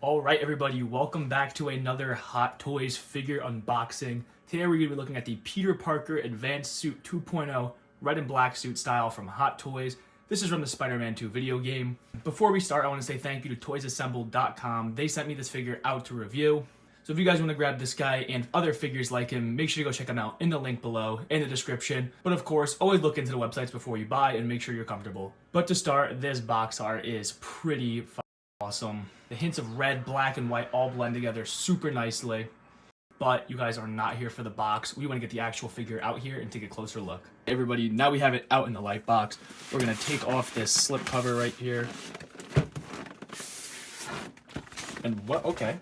All right, everybody, welcome back to another Hot Toys figure unboxing. Today we're going to be looking at the Peter Parker Advanced Suit 2.0 red and black suit style from Hot Toys. This is from the Spider-Man 2 video game. Before we start, I want to say thank you to toysassembled.com. They sent me this figure out to review. So if you guys want to grab this guy and other figures like him, make sure you go check them out in the link below in the description. But of course, always look into the websites before you buy and make sure you're comfortable. But to start, this box art is pretty awesome. The hints of red, black, and white all blend together super nicely. But you guys are not here for the box. We want to get the actual figure out here and take a closer look. Everybody, now we have it out in the light box. We're going to take off this slip cover right here. And what? Okay.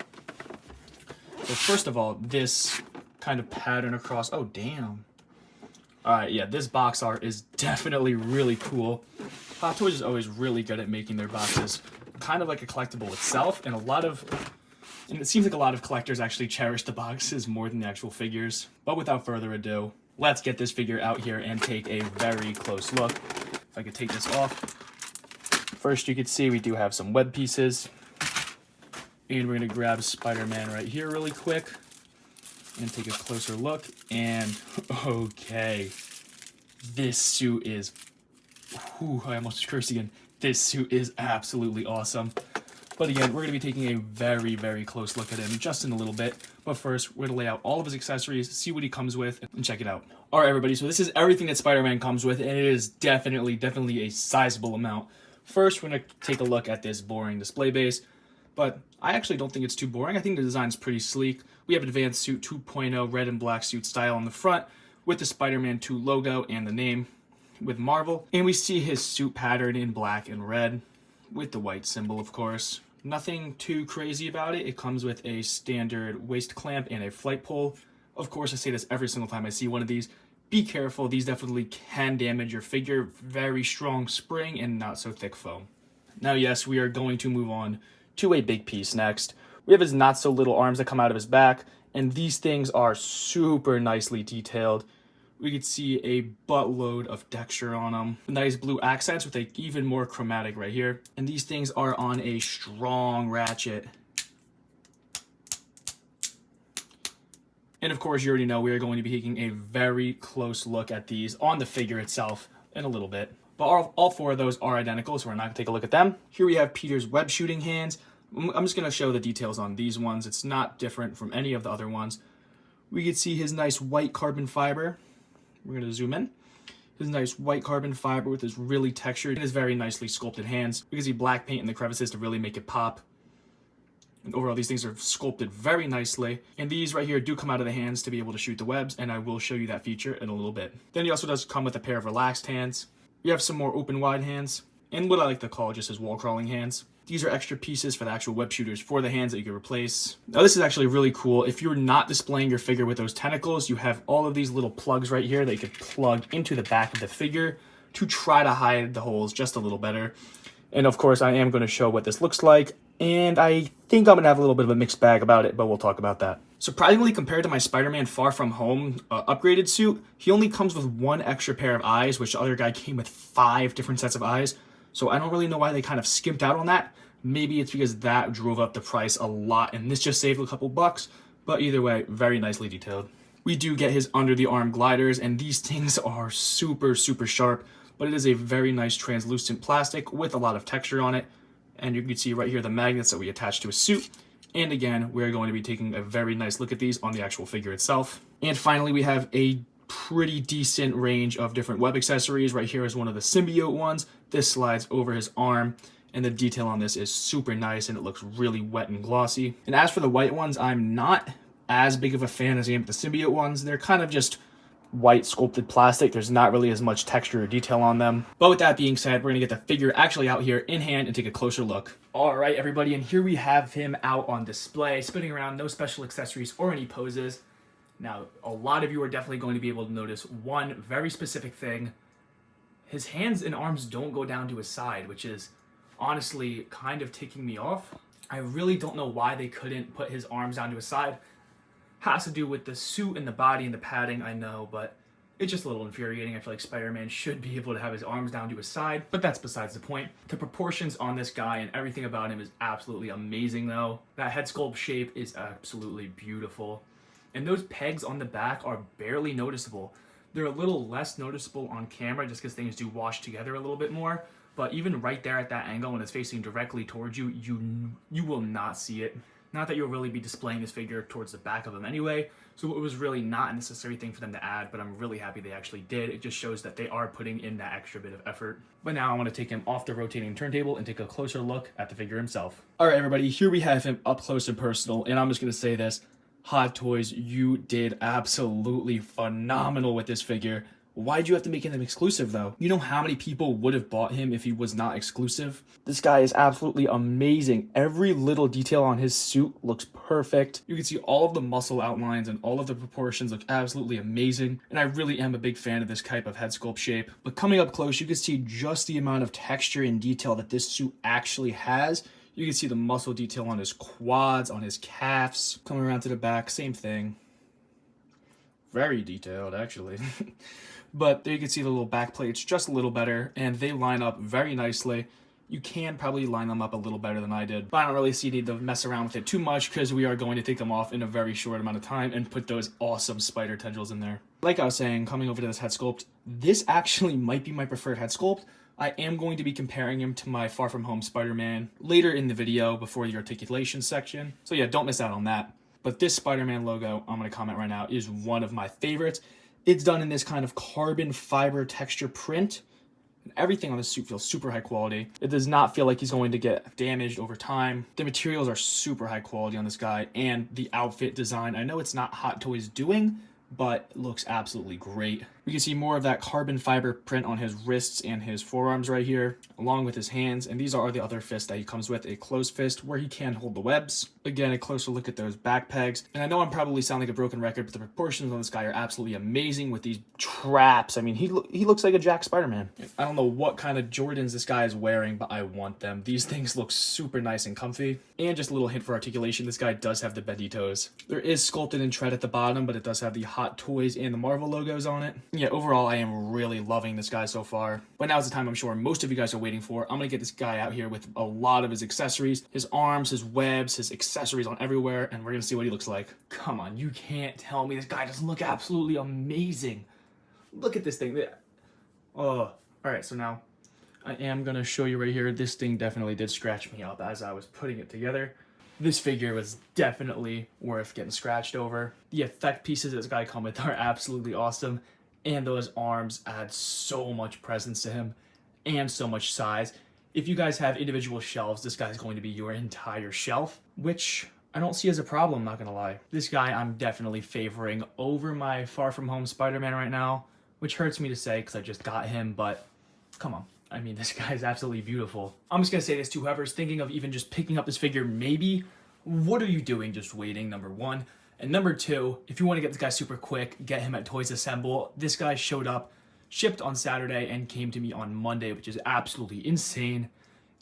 So first of all, this kind of pattern across. Oh, damn. Alright, yeah, this box art is definitely really cool. Hot Toys is always really good at making their boxes kind of like a collectible itself, and it seems like a lot of collectors actually cherish the boxes more than the actual figures. But without further ado, let's get this figure out here and take a very close look. If I could take this off. First, you can see we do have some web pieces. And we're going to grab Spider-Man right here really quick and take a closer look. And, okay, this suit is, I almost cursed again. This suit is absolutely awesome. But again, we're going to be taking a very, very close look at him just in a little bit. But first, we're going to lay out all of his accessories, see what he comes with, and check it out. All right, everybody, so this is everything that Spider-Man comes with, and it is definitely a sizable amount. First, we're going to take a look at this boring display base. But I actually don't think it's too boring. I think the design's pretty sleek. We have Advanced Suit 2.0 red and black suit style on the front with the Spider-Man 2 logo and the name with Marvel. And we see his suit pattern in black and red with the white symbol, of course. Nothing too crazy about it. It comes with a standard waist clamp and a flight pole. Of course, I say this every single time I see one of these. Be careful. These definitely can damage your figure. Very strong spring and not so thick foam. Now, yes, we are going to move on to a big piece next. We have his not so little arms that come out of his back, and these things are super nicely detailed. We could see a buttload of texture on them. Nice blue accents with a even more chromatic right here. And these things are on a strong ratchet. And of course, you already know we are going to be taking a very close look at these on the figure itself in a little bit. But all four of those are identical, so we're not going to take a look at them. Here we have Peter's web shooting hands. I'm just going to show the details on these ones. It's not different from any of the other ones. We can see his nice white carbon fiber. We're going to zoom in. His nice white carbon fiber with his really textured and his very nicely sculpted hands. We can see black paint in the crevices to really make it pop. And overall, these things are sculpted very nicely. And these right here do come out of the hands to be able to shoot the webs, and I will show you that feature in a little bit. Then he also does come with a pair of relaxed hands. We have some more open wide hands, and what I like to call just his wall crawling hands. These are extra pieces for the actual web shooters for the hands that you can replace. Now this is actually really cool. If you're not displaying your figure with those tentacles, you have all of these little plugs right here that you can plug into the back of the figure to try to hide the holes just a little better. And of course, I am going to show what this looks like, and I think I'm going to have a little bit of a mixed bag about it, but we'll talk about that. Surprisingly, compared to my Spider-Man Far From Home upgraded suit, he only comes with one extra pair of eyes, which the other guy came with 5 different sets of eyes. So I don't really know why they kind of skimped out on that. Maybe it's because that drove up the price a lot, and this just saved a couple bucks. But either way, very nicely detailed. We do get his under-the-arm gliders, and these things are super sharp. But it is a very nice translucent plastic with a lot of texture on it. And you can see right here the magnets that we attach to a suit. And again, we're going to be taking a very nice look at these on the actual figure itself. And finally, we have a pretty decent range of different web accessories. Right here is one of the symbiote ones. This slides over his arm, and the detail on this is super nice, and it looks really wet and glossy. And as for the white ones, I'm not as big of a fan as I am with the symbiote ones. They're kind of just white sculpted plastic. There's not really as much texture or detail on them. But with that being said, we're gonna get the figure actually out here in hand and take a closer look. All right, everybody, and here we have him out on display, spinning around, no special accessories or any poses. Now, a lot of you are definitely going to be able to notice one very specific thing. His hands and arms don't go down to his side, which is honestly kind of ticking me off. I really don't know why they couldn't put his arms down to his side. Has to do with the suit and the body and the padding, I know, but It's just a little infuriating. I feel like Spider-Man should be able to have his arms down to his side, but that's besides the point. The proportions on this guy and everything about him is absolutely amazing though. That head sculpt shape is absolutely beautiful. And those pegs on the back are barely noticeable. They're a little less noticeable on camera just because things do wash together a little bit more. But even right there at that angle when it's facing directly towards you, you will not see it. Not that you'll really be displaying this figure towards the back of him anyway, so it was really not a necessary thing for them to add, but I'm really happy they actually did. It just shows that they are putting in that extra bit of effort. But now I want to take him off the rotating turntable and take a closer look at the figure himself. All right, everybody, here we have him up close and personal, and I'm just going to say this. Hot Toys, you did absolutely phenomenal with this figure. Why'd you have to make him exclusive, though? You know how many people would have bought him if he was not exclusive? This guy is absolutely amazing. Every little detail on his suit looks perfect. You can see all of the muscle outlines and all of the proportions look absolutely amazing. And I really am a big fan of this type of head sculpt shape. But coming up close, you can see just the amount of texture and detail that this suit actually has. You can see the muscle detail on his quads, on his calves. Coming around to the back, same thing. Very detailed, actually. But there you can see the little back plates just a little better, and they line up very nicely. You can probably line them up a little better than I did, but I don't really see need to mess around with it too much because we are going to take them off in a very short amount of time and put those awesome spider tendrils in there. Like I was saying, coming over to this head sculpt, this actually might be my preferred head sculpt. I am going to be comparing him to my Far From Home Spider-Man later in the video before the articulation section. So yeah, don't miss out on that. But this Spider-Man logo, I'm going to comment right now, is one of my favorites. It's done in this kind of carbon fiber texture print. And everything on this suit feels super high quality. It does not feel like he's going to get damaged over time. The materials are super high quality on this guy, and the outfit design, I know it's not Hot Toys doing, but it looks absolutely great. We can see more of that carbon fiber print on his wrists and his forearms right here, along with his hands. And these are the other fists that he comes with, a closed fist where he can hold the webs. Again, a closer look at those back pegs. And I know I'm probably sounding like a broken record, but the proportions on this guy are absolutely amazing with these traps. I mean, he looks like a Jack Spider-Man. I don't know what kind of Jordans this guy is wearing, but I want them. These things look super nice and comfy. And just a little hint for articulation, this guy does have the bendy toes. There is sculpted in tread at the bottom, but it does have the Hot Toys and the Marvel logos on it. Yeah, overall, I am really loving this guy so far. But now's the time I'm sure most of you guys are waiting for. I'm going to get this guy out here with a lot of his accessories, his arms, his webs, his accessories on everywhere, and we're going to see what he looks like. Come on, you can't tell me this guy doesn't look absolutely amazing. Look at this thing. Oh, all right, so now I am going to show you right here. This thing definitely did scratch me up as I was putting it together. This figure was definitely worth getting scratched over. The effect pieces this guy come with are absolutely awesome. And those arms add so much presence to him and so much size. If you guys have individual shelves, this guy's going to be your entire shelf, which I don't see as a problem, not gonna lie. This guy I'm definitely favoring over my Far From Home Spider-Man right now, which hurts me to say because I just got him, but come on. I mean, this guy is absolutely beautiful. I'm just gonna say this to whoever's thinking of even just picking up this figure, maybe, what are you doing just waiting, number one? And number two, if you want to get this guy super quick, get him at Toys Assemble. This guy showed up, shipped on Saturday, and came to me on Monday, which is absolutely insane.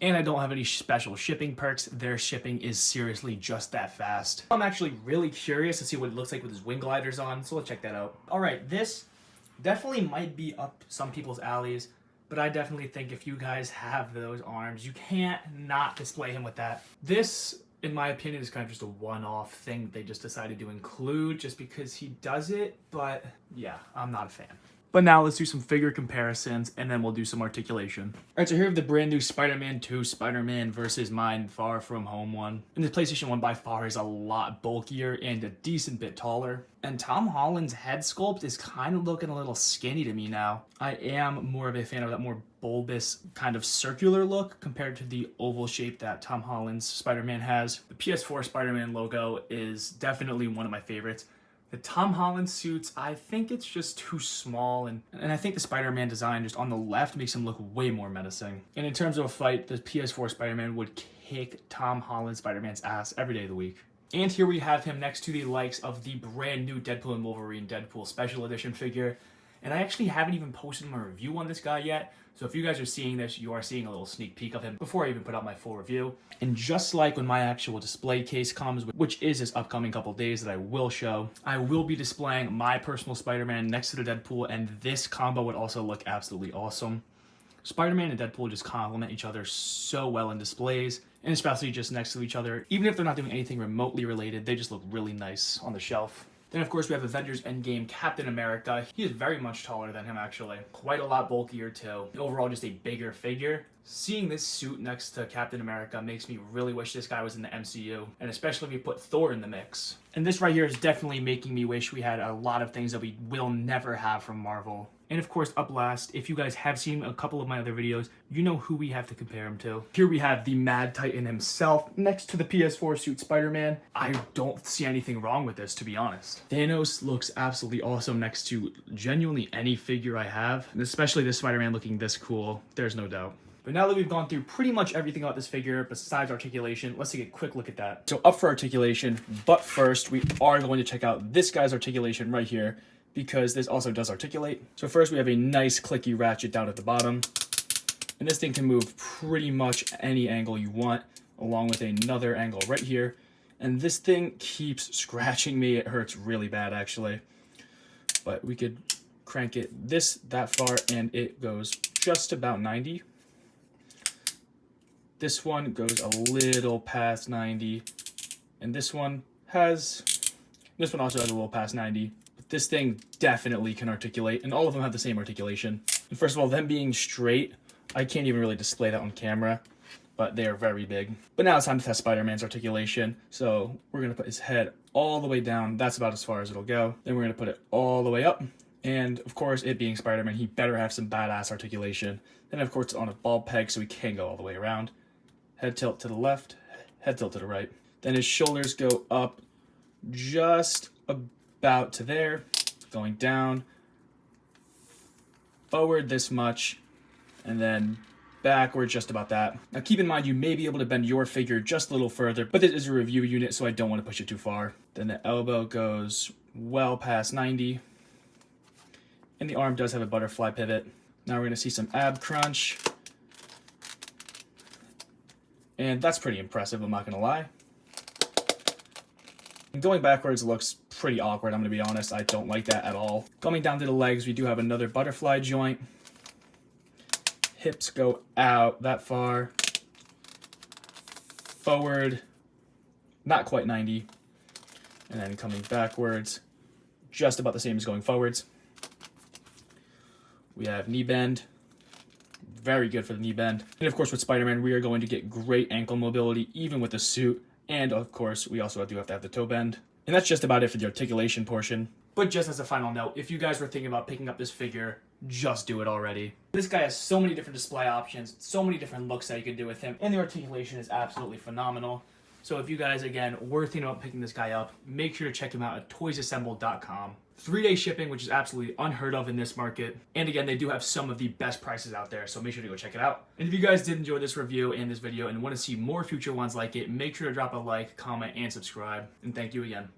And I don't have any special shipping perks. Their shipping is seriously just that fast. I'm actually really curious to see what it looks like with his wing gliders on, so let's check that out. All right, this definitely might be up some people's alleys, but I definitely think if you guys have those arms, you can't not display him with that. This, in my opinion, is kind of just a one-off thing they just decided to include just because he does it, but yeah, I'm not a fan. But now let's do some figure comparisons, and then we'll do some articulation. All right, so here we have the brand new Spider-Man 2 Spider-Man versus mine Far From Home one. And the PlayStation 1 by far is a lot bulkier and a decent bit taller. And Tom Holland's head sculpt is kind of looking a little skinny to me now. I am more of a fan of that more bulbous kind of circular look compared to the oval shape that Tom Holland's Spider-Man has. The PS4 Spider-Man logo is definitely one of my favorites. The Tom Holland suits, I think it's just too small, and I think the Spider-Man design just on the left makes him look way more menacing. And in terms of a fight, the PS4 Spider-Man would kick Tom Holland Spider-Man's ass every day of the week. And here we have him next to the likes of the brand new Deadpool and Wolverine Deadpool Special Edition figure. And I actually haven't even posted my review on this guy yet. So if you guys are seeing this, you are seeing a little sneak peek of him before I even put out my full review. And just like when my actual display case comes, which is this upcoming couple days that I will show, I will be displaying my personal Spider-Man next to the Deadpool, and this combo would also look absolutely awesome. Spider-Man and Deadpool just complement each other so well in displays, and especially just next to each other. Even if they're not doing anything remotely related, they just look really nice on the shelf. Then, of course, we have Avengers Endgame Captain America. He is very much taller than him, actually. Quite a lot bulkier, too. Overall, just a bigger figure. Seeing this suit next to Captain America makes me really wish this guy was in the MCU, and especially if we put Thor in the mix. And this right here is definitely making me wish we had a lot of things that we will never have from Marvel. And of course, up last, if you guys have seen a couple of my other videos, you know who we have to compare him to. Here we have the Mad Titan himself next to the PS4 suit Spider-Man. I don't see anything wrong with this, to be honest. Thanos looks absolutely awesome next to genuinely any figure I have, and especially this Spider-Man looking this cool, there's no doubt. But now that we've gone through pretty much everything about this figure besides articulation, let's take a quick look at that. So up for articulation, but first we are going to check out this guy's articulation right here, because this also does articulate. So first we have a nice clicky ratchet down at the bottom. And this thing can move pretty much any angle you want, along with another angle right here. And this thing keeps scratching me. It hurts really bad, actually. But we could crank it that far, and it goes just about 90. This one goes a little past 90. And this one also has a little past 90. This thing definitely can articulate, and all of them have the same articulation. And first of all, them being straight, I can't even really display that on camera, but they are very big. But now it's time to test Spider-Man's articulation. So we're going to put his head all the way down. That's about as far as it'll go. Then we're going to put it all the way up. And of course, it being Spider-Man, he better have some badass articulation. Then of course, it's on a ball peg, so he can go all the way around. Head tilt to the left, head tilt to the right. Then his shoulders go up just about to there, going down, forward this much, and then backward just about that. Now keep in mind, you may be able to bend your figure just a little further, but this is a review unit, so I don't want to push it too far. Then the elbow goes well past 90, and the arm does have a butterfly pivot. Now we're going to see some ab crunch, and that's pretty impressive, I'm not going to lie. Going backwards looks pretty awkward, I'm going to be honest. I don't like that at all. Coming down to the legs, we do have another butterfly joint. Hips go out that far. Forward, not quite 90. And then coming backwards, just about the same as going forwards. We have knee bend. Very good for the knee bend. And of course with Spider-Man, we are going to get great ankle mobility, even with the suit. And of course, we also do have to have the toe bend. And that's just about it for the articulation portion. But just as a final note, if you guys were thinking about picking up this figure, just do it already. This guy has so many different display options, so many different looks that you could do with him, and the articulation is absolutely phenomenal. So if you guys, again, were thinking about picking this guy up, make sure to check him out at toysassemble.com. 3-day shipping, which is absolutely unheard of in this market. And again, they do have some of the best prices out there, so make sure to go check it out. And if you guys did enjoy this review and this video and want to see more future ones like it, make sure to drop a like, comment, and subscribe. And thank you again.